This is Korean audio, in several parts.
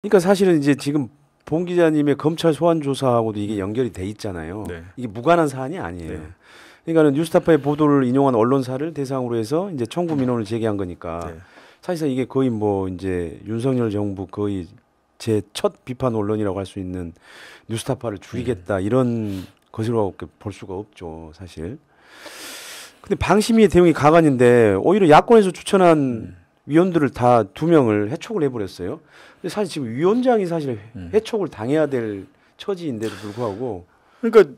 그러니까 사실은 이제 지금 봉 기자님의 검찰 소환 조사하고도 이게 연결이 돼 있잖아요. 네. 이게 무관한 사안이 아니에요. 네. 그러니까는 뉴스타파의 보도를 인용한 언론사를 대상으로 해서 이제 청구 민원을 제기한 거니까 네. 사실상 이게 거의 뭐 이제 윤석열 정부 거의 제 첫 비판 언론이라고 할 수 있는 뉴스타파를 줄이겠다 이런 것으로 볼 수가 없죠, 사실. 근데 방심위의 대응이 가관인데 오히려 야권에서 추천한 위원들을 다 2명을 해촉을 해버렸어요. 근데 사실 지금 위원장이 사실 해촉을 당해야 될 처지인데도 불구하고. 그러니까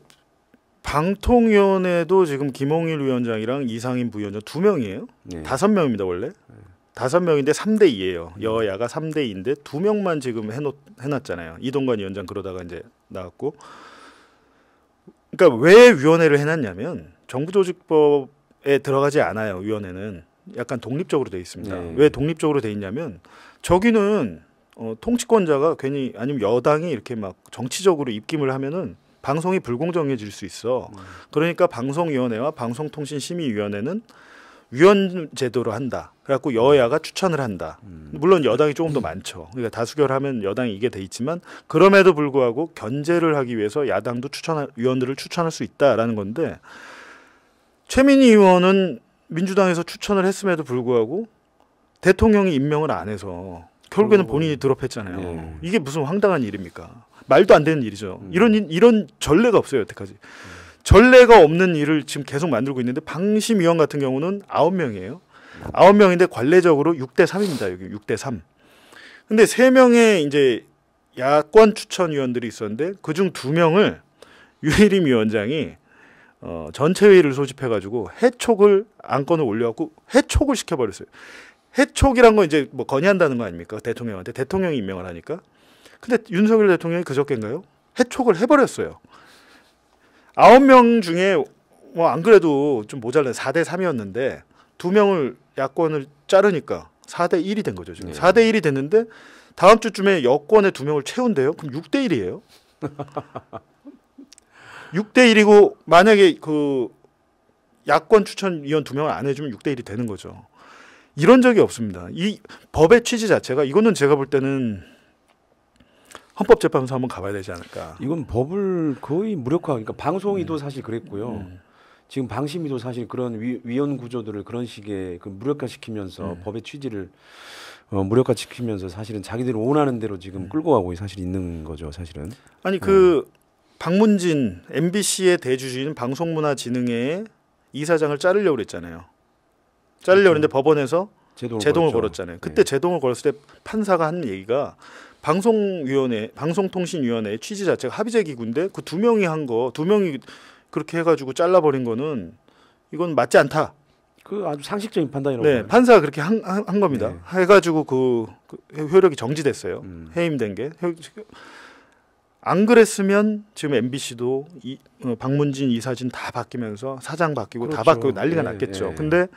방통위원회도 지금 김홍일 위원장이랑 이상인 부위원장 2명이에요. 네. 5명입니다 원래. 5명인데 3대 2예요. 여야가 3대 2인데 2명만 지금 해놨잖아요. 이동관 위원장 그러다가 이제 나왔고. 그러니까 왜 위원회를 해놨냐면 정부조직법에 들어가지 않아요. 위원회는 약간 독립적으로 돼 있습니다. 네. 왜 독립적으로 돼 있냐면 저기는 통치권자가 괜히 아니면 여당이 이렇게 막 정치적으로 입김을 하면은 방송이 불공정해질 수 있어. 그러니까 방송위원회와 방송통신심의위원회는 위원 제도로 한다. 그래갖고 여야가 추천을 한다. 물론 여당이 조금 더 많죠. 그러니까 다수결하면 여당이 이게 돼 있지만 그럼에도 불구하고 견제를 하기 위해서 야당도 위원들을 추천할 수 있다라는 건데 최민희 의원은 민주당에서 추천을 했음에도 불구하고 대통령이 임명을 안 해서 결국에는 본인이 드롭했잖아요. 네. 이게 무슨 황당한 일입니까? 말도 안 되는 일이죠. 이런 전례가 없어요 여태까지. 전례가 없는 일을 지금 계속 만들고 있는데 방심위원 같은 경우는 9명이에요. 9명인데 관례적으로 6대 3입니다. 여기 6대 3. 근데 3명의 이제 야권 추천위원들이 있었는데 그중 2명을 유일임 위원장이 전체 회의를 소집해가지고 해촉을 안건을 올려갖고 해촉을 시켜버렸어요. 해촉이란 건 이제 뭐 건의한다는 거 아닙니까? 대통령한테 대통령이 임명을 하니까. 근데 윤석열 대통령이 그저께인가요? 해촉을 해버렸어요. 9명 중에 뭐 안 그래도 좀 모자란 4대 3이었는데 2명을 야권을 자르니까 4대 1이 된 거죠. 지금. 네. 4대 1이 됐는데 다음 주쯤에 여권에 2명을 채운대요. 그럼 6대 1이에요. 6대 1이고 만약에 그 야권 추천위원 2명을 안 해주면 6대 1이 되는 거죠. 이런 적이 없습니다. 이 법의 취지 자체가 이거는 제가 볼 때는 헌법재판소 한번 가봐야 되지 않을까. 이건 법을 거의 무력화, 그러니까 방송위도 사실 그랬고요. 지금 방심위도 사실 그런 위원 구조들을 그런 식의 그 무력화시키면서 법의 취지를 무력화시키면서 사실은 자기들이 원하는 대로 지금 끌고 가고 사실 있는 거죠, 사실은. 아니 그 박문진 MBC의 대주주인 방송문화진흥회의 이사장을 자르려고 그랬잖아요. 자르려고 했는데 법원에서 제동을 걸었잖아요. 그때 제동을 걸었을 때 판사가 한 얘기가 방송통신위원회의 취지 자체가 합의제 기구인데 그 2명이 한 거, 2명이 그렇게 해가지고 잘라버린 거는 이건 맞지 않다. 그 아주 상식적인 판단이라고. 네, 봐요. 판사가 그렇게 한 겁니다. 네. 해가지고 그 효력이 정지됐어요. 해임된 게. 안 그랬으면 지금 MBC도 박문진 이사진 다 바뀌면서 사장 바뀌고 다 그렇죠. 바뀌고 난리가 네, 났겠죠. 네. 근데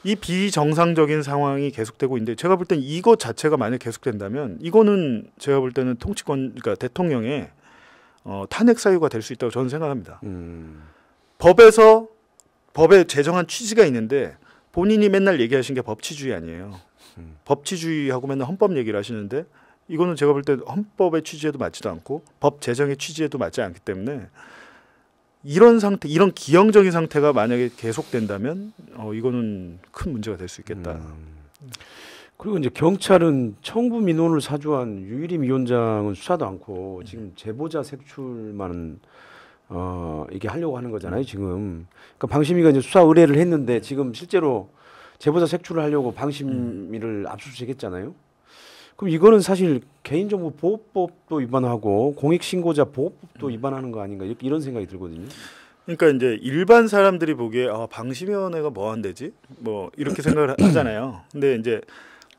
이 비정상적인 상황이 계속되고 있는데 제가 볼 땐 이것 자체가 만약 계속된다면 이거는 제가 볼 때는 통치권, 그러니까 대통령의 탄핵 사유가 될 수 있다고 저는 생각합니다. 법에 제정한 취지가 있는데 본인이 맨날 얘기하신 게 법치주의 아니에요. 법치주의하고 맨날 헌법 얘기를 하시는데 이거는 제가 볼 때 헌법의 취지에도 맞지도 않고 법 제정의 취지에도 맞지 않기 때문에 이런 상태, 이런 기형적인 상태가 만약에 계속된다면 이거는 큰 문제가 될 수 있겠다. 그리고 이제 경찰은 청부 민원을 사주한 유일임 위원장은 수사도 않고 지금 제보자 색출만 이게 하려고 하는 거잖아요, 지금. 그러니까 방심위가 이제 수사 의뢰를 했는데 지금 실제로 제보자 색출을 하려고 방심위를 압수수색했잖아요. 그럼 이거는 사실 개인정보보호법도 위반하고 공익신고자 보호법도 위반하는 거 아닌가 이런 생각이 들거든요. 그러니까 이제 일반 사람들이 보기에 방심위원회가 뭐 한대지 뭐 이렇게 생각을 하잖아요. 근데 이제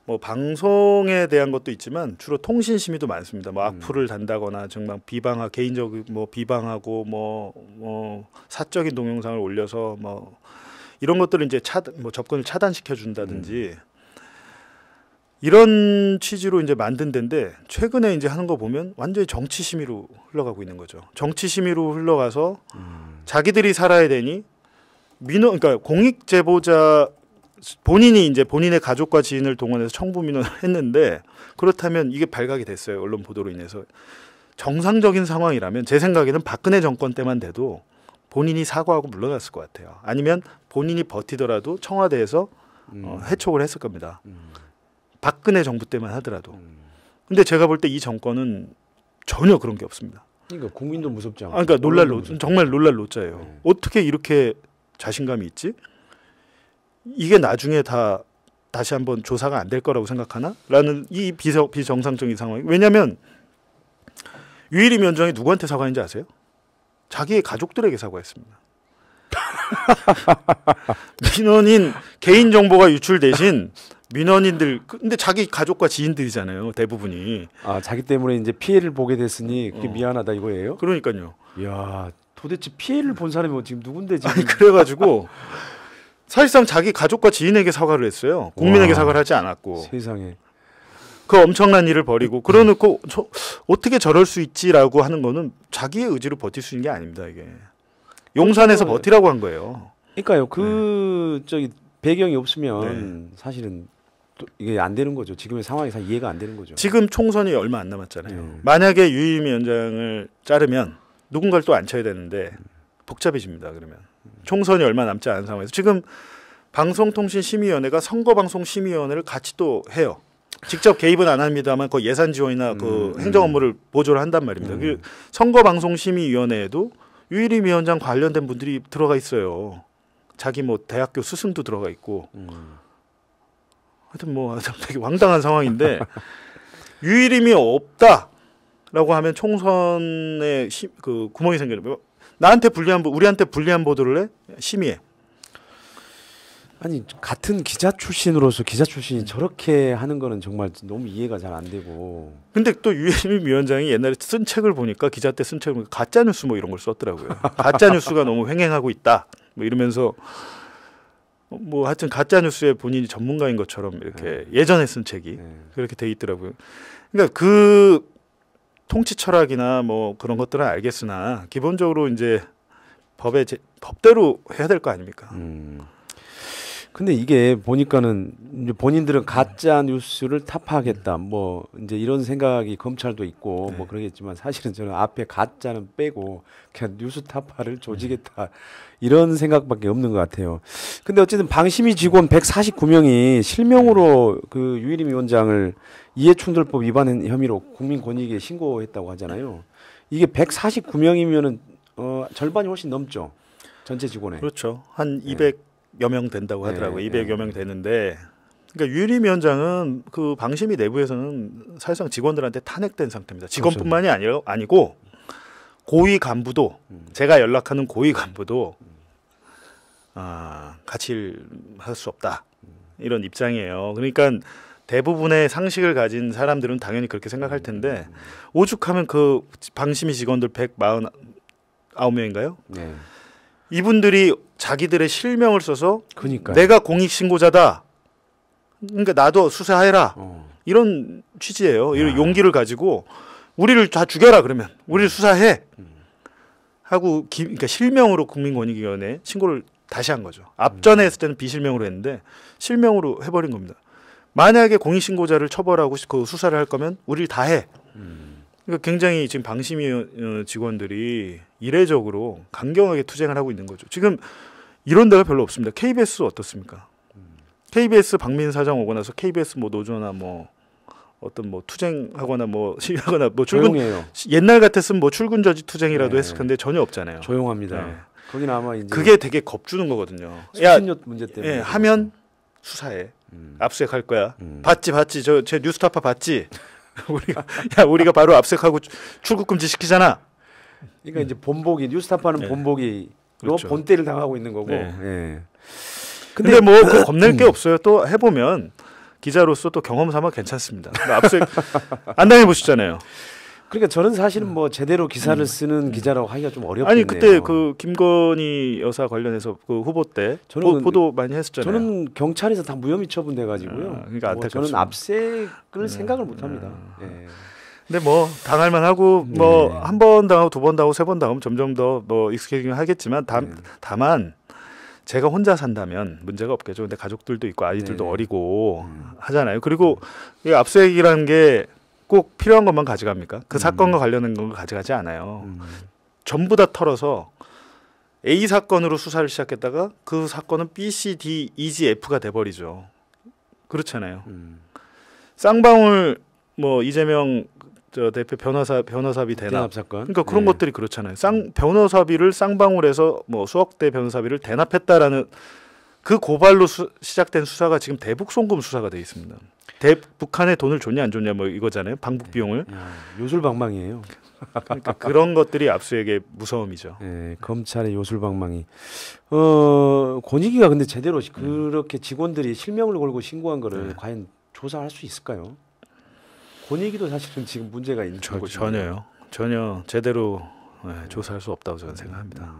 뭐 방송에 대한 것도 있지만 주로 통신 심의도 많습니다. 뭐 악플을 단다거나 정말 개인적 뭐 비방하고 뭐 사적인 동영상을 올려서 뭐 이런 것들을 이제 접근을 차단시켜 준다든지. 이런 취지로 이제 만든 데인데 최근에 이제 하는 거 보면 완전히 정치 심의로 흘러가고 있는 거죠. 정치 심의로 흘러가서 자기들이 살아야 되니 그러니까 공익 제보자 본인이 이제 본인의 가족과 지인을 동원해서 청부 민원을 했는데 그렇다면 이게 발각이 됐어요. 언론 보도로 인해서. 정상적인 상황이라면 제 생각에는 박근혜 정권 때만 돼도 본인이 사과하고 물러났을 것 같아요. 아니면 본인이 버티더라도 청와대에서 해촉을 했을 겁니다. 박근혜 정부 때만 하더라도. 근데 제가 볼 때 이 정권은 전혀 그런 게 없습니다. 그러니까 국민도 무섭지 않고. 그러니까 정말 놀랄 노자예요. 네. 어떻게 이렇게 자신감이 있지? 이게 나중에 다시 한번 조사가 안 될 거라고 생각하나? 라는 이 비정상적인 상황이. 왜냐하면 유일임 위원장이 누구한테 사과했는지 아세요? 자기의 가족들에게 사과했습니다. 민원인 개인 정보가 유출 대신 민원인들 근데 자기 가족과 지인들이잖아요. 대부분이. 아 자기 때문에 이제 피해를 보게 됐으니 그게 미안하다 이거예요? 그러니까요. 이야 도대체 피해를 본 사람이 뭐 지금 누군데 지금? 아니 그래가지고 사실상 자기 가족과 지인에게 사과를 했어요. 국민에게 와. 사과를 하지 않았고. 세상에. 그 엄청난 일을 벌이고 그러놓고 어떻게 저럴 수 있지라고 하는 거는 자기의 의지로 버틸 수 있는 게 아닙니다. 이게 용산에서 버티라고 한 거예요. 그러니까요. 저기 배경이 없으면 사실은 또 이게 안 되는 거죠. 지금의 상황에서 이해가 안 되는 거죠. 지금 총선이 얼마 안 남았잖아요. 만약에 유임 위원장을 자르면 누군가를 또 앉혀야 되는데 복잡해집니다. 그러면 총선이 얼마 남지 않은 상황에서 지금 방송통신심의위원회가 선거방송심의위원회를 같이 또 해요. 직접 개입은 안 합니다만 그 예산 지원이나 그 행정 업무를 보조를 한단 말입니다. 그 선거방송심의위원회에도 유일임 위원장 관련된 분들이 들어가 있어요. 자기 뭐 대학교 스승도 들어가 있고. 하여튼 뭐 되게 황당한 상황인데 유일임이 없다라고 하면 총선에 그 구멍이 생기는. 나한테 우리한테 불리한 보도를 해 심의해. 아니 같은 기자 출신으로서 기자 출신이 저렇게 하는 거는 정말 너무 이해가 잘 안 되고. 근데 또 유해림 위원장이 옛날에 쓴 책을 보니까 기자 때 쓴 책을 보니까 가짜 뉴스 뭐 이런 걸 썼더라고요. 가짜 뉴스가 너무 횡행하고 있다. 뭐 이러면서 뭐 하여튼 가짜 뉴스에 본인이 전문가인 것처럼 이렇게 예전에 쓴 책이 그렇게 돼 있더라고요. 그러니까 그 통치 철학이나 뭐 그런 것들은 알겠으나 기본적으로 이제 법대로 해야 될 거 아닙니까? 근데 이게 보니까는 이제 본인들은 가짜 뉴스를 타파하겠다 뭐 이제 이런 생각이 검찰도 있고 뭐 그러겠지만 사실은 저는 앞에 가짜는 빼고 그냥 뉴스 타파를 조지겠다 이런 생각밖에 없는 것 같아요. 근데 어쨌든 방심위 직원 149명이 실명으로 그 유일임 위원장을 이해충돌법 위반 혐의로 국민권익위에 신고했다고 하잖아요. 이게 149명이면은 절반이 훨씬 넘죠. 전체 직원에. 그렇죠. 한 200여 명 된다고 하더라고요. 200여 명 되는데 그러니까 유일임 위원장은 그 방심위 내부에서는 사실상 직원들한테 탄핵된 상태입니다. 직원뿐만이 아니고 고위 간부도 제가 연락하는 고위 간부도 같이 일할 수 없다 이런 입장이에요. 그러니까 대부분의 상식을 가진 사람들은 당연히 그렇게 생각할 텐데 오죽하면 그 방심위 직원들 149명인가요? 네. 이분들이 자기들의 실명을 써서 그러니까요. 내가 공익신고자다. 그러니까 나도 수사해라. 이런 취지예요. 이런 용기를 가지고 우리를 다 죽여라 그러면 우리를 수사해. 하고 그러니까 실명으로 국민권익위원회에 신고를 다시 한 거죠. 앞전에 했을 때는 비실명으로 했는데 실명으로 해버린 겁니다. 만약에 공익신고자를 처벌하고 그 수사를 할 거면 우리를 다 해. 그러니까 굉장히 지금 방심위 직원들이 이례적으로 강경하게 투쟁을 하고 있는 거죠. 지금 이런 데가 별로 없습니다. KBS 어떻습니까? KBS 박민 사장 오고 나서 KBS 뭐 노조나 뭐 어떤 뭐 투쟁하거나 뭐 시위하거나 뭐 조용해요. 옛날 같았으면 뭐 출근 저지 투쟁이라도 했을 건데 전혀 없잖아요. 조용합니다. 네. 거기는 아마 이제 그게 되게 겁주는 거거든요. 수신료 문제 때문에. 하면 수사해. 압수수색할 거야. 봤지. 제 뉴스타파 봤지. 우리가 바로 압수수색하고 출국 금지 시키잖아. 그러니까 이제 본보기 뉴스타파는 본보기 그렇죠. 본때를 당하고 있는 거고. 네. 예. 근데 뭐 겁낼 게 없어요. 또 해보면 기자로서 또 경험 삼아 괜찮습니다. 압수수색 안 당해보셨잖아요. 그러니까 저는 사실은 뭐 제대로 기사를 쓰는 기자라고 하기가 좀 어렵네요. 아니 그때 그 김건희 여사 관련해서 그 후보 때 저는 보도 많이 했었잖아요. 저는 경찰에서 다 무혐의 처분돼 가지고요. 그러니까 뭐 저는 압색을 생각을 못 합니다. 예. 근데 뭐 당할만 하고 뭐 한 번 당하고 두 번 당하고 세 번 당하면 점점 더 뭐 익숙해지긴 하겠지만 다만 제가 혼자 산다면 문제가 없겠죠. 근데 가족들도 있고 아이들도 네네. 어리고 하잖아요. 그리고 이 압수수색이라는 게 꼭 필요한 것만 가져갑니까? 그 사건과 관련된 건 가져가지 않아요. 전부 다 털어서 A 사건으로 수사를 시작했다가 그 사건은 B, C, D, E, G, F가 돼버리죠. 그렇잖아요. 쌍방울 뭐 이재명 저 대표 변호사비 대납. 대납 사건. 그러니까 그런 네. 것들이 그렇잖아요. 변호사비를 쌍방울에서 뭐 수억 대 변호사비를 대납했다라는 그 고발로 시작된 수사가 지금 대북 송금 수사가 돼 있습니다. 북한에 돈을 줬냐 안 줬냐 뭐 이거잖아요. 방북 비용을. 야, 요술방망이에요. 그러니까 그런 것들이 압수수색의 무서움이죠. 네, 검찰의 요술방망이. 권익위가 근데 제대로 그렇게 직원들이 실명을 걸고 신고한 거를 과연 조사할 수 있을까요? 권익위도 사실은 지금 문제가 있는 거죠. 전혀요. 전혀 제대로 조사할 수 없다고 저는 생각합니다.